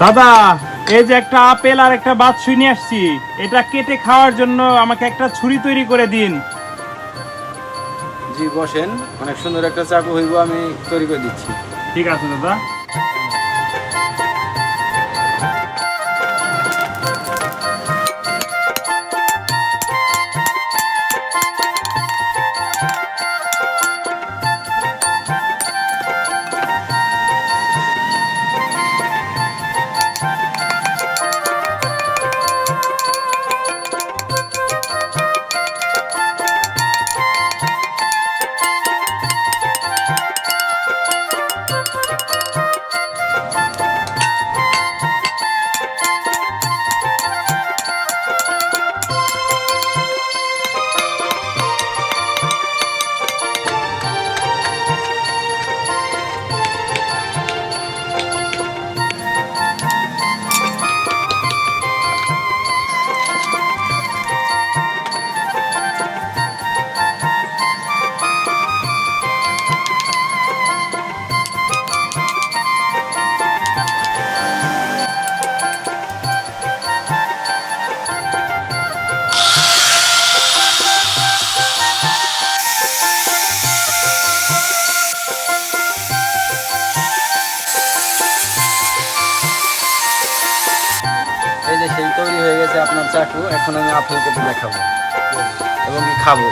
দাদা, এই যে একটা আপেল আর একটা বাতাসুই নিয়ে আসছি, এটা কেটে খাওয়ার জন্য আমাকে একটা ছুরি তৈরি করে দিন। জি বসেন, অনেক সুন্দর একটা চাকু হইব, আমি তৈরি করে দিচ্ছি। ঠিক আছে দাদা। এই যে সেই তৈরি হয়ে গেছে আপনার চাকু, এখন আমি আপেল কেটে দেখাবো এবং খাবো।